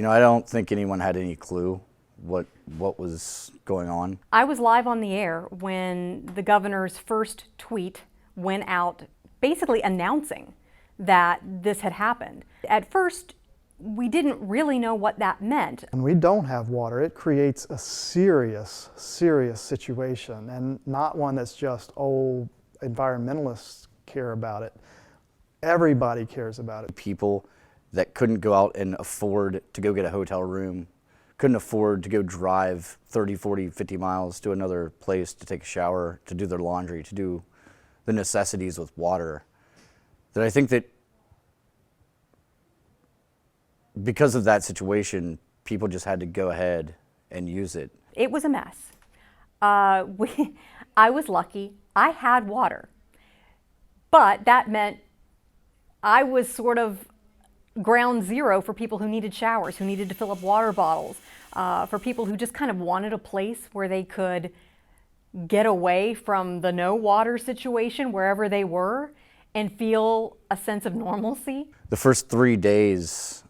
I don't think anyone had any clue what was going on. I was live on the air when the governor's first tweet went out basically announcing that this had happened. At first, we didn't really know what that meant. When we don't have water, it creates a serious, serious situation, and not one that's just, oh, environmentalists care about it. Everybody cares about it. People that couldn't go out and afford to go get a hotel room, couldn't afford to go drive 30, 40, 50 miles to another place to take a shower, to do their laundry, to do the necessities with water, that I think that because of that situation, people just had to go ahead and use it. It was a mess. I was lucky. I had water. But that meant I was sort of ground zero for people who needed showers, who needed to fill up water bottles, for people who just kind of wanted a place where they could get away from the no water situation wherever they were and feel a sense of normalcy. The first 3 days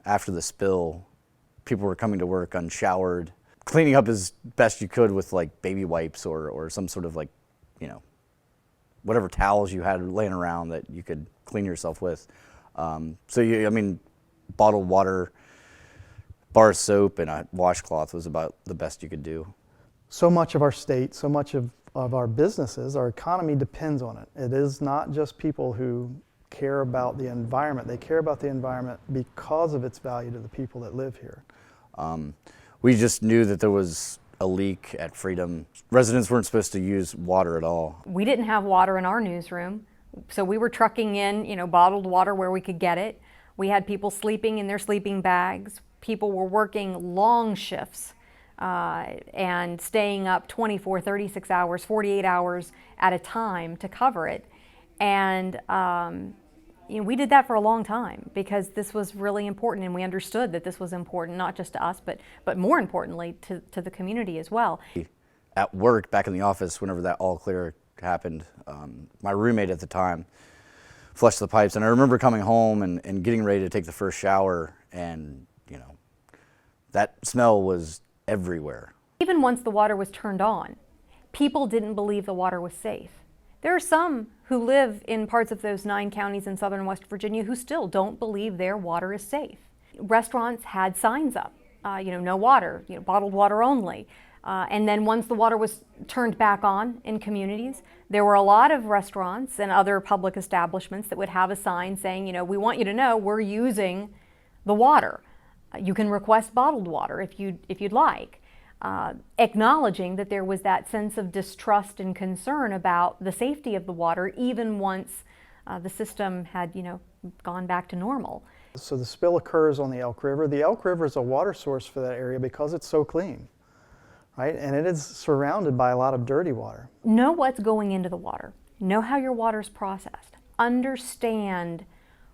after the spill, people were coming to work unshowered, cleaning up as best you could with like baby wipes or some sort of like, whatever towels you had laying around that you could clean yourself with. Bottled water, bar soap, and a washcloth was about the best you could do. So much of our state, so much of our businesses, our economy depends on it. It is not just people who care about the environment. They care about the environment because of its value to the people that live here. We just knew that there was a leak at Freedom. Residents weren't supposed to use water at all. We didn't have water in our newsroom, so we were trucking in, bottled water where we could get it. We had people sleeping in their sleeping bags. People were working long shifts and staying up 24, 36 hours, 48 hours at a time to cover it. And we did that for a long time because this was really important, and we understood that this was important, not just to us, but more importantly to the community as well. At work, back in the office, whenever that all clear happened, my roommate at the time flushed the pipes, and I remember coming home and getting ready to take the first shower, and that smell was everywhere. Even once the water was turned on, people didn't believe the water was safe. There are some who live in parts of those 9 counties in southern West Virginia who still don't believe their water is safe. Restaurants had signs up, no water, bottled water only. And then once the water was turned back on in communities, there were a lot of restaurants and other public establishments that would have a sign saying, we want you to know we're using the water. You can request bottled water if you'd like. Acknowledging that there was that sense of distrust and concern about the safety of the water even once the system had gone back to normal. So the spill occurs on the Elk River. The Elk River is a water source for that area because it's so clean, right? And it is surrounded by a lot of dirty water. Know what's going into the water. Know how your water's processed. Understand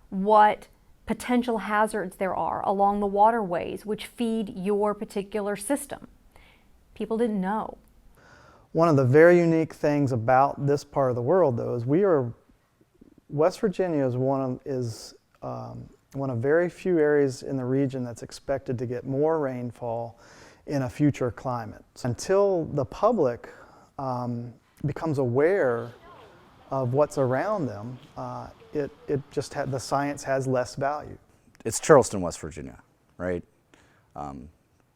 what potential hazards there are along the waterways which feed your particular system. People didn't know. One of the very unique things about this part of the world, though, is West Virginia is one of very few areas in the region that's expected to get more rainfall in a future climate. Until the public becomes aware of what's around them, the science has less value. It's Charleston, West Virginia, right?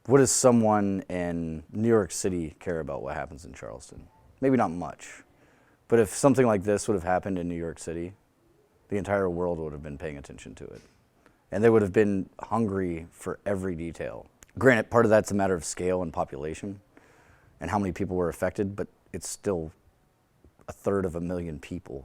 What does someone in New York City care about what happens in Charleston? Maybe not much. But if something like this would have happened in New York City, the entire world would have been paying attention to it. And they would have been hungry for every detail. Granted, part of that's a matter of scale and population and how many people were affected, but it's still 1/3 of a million people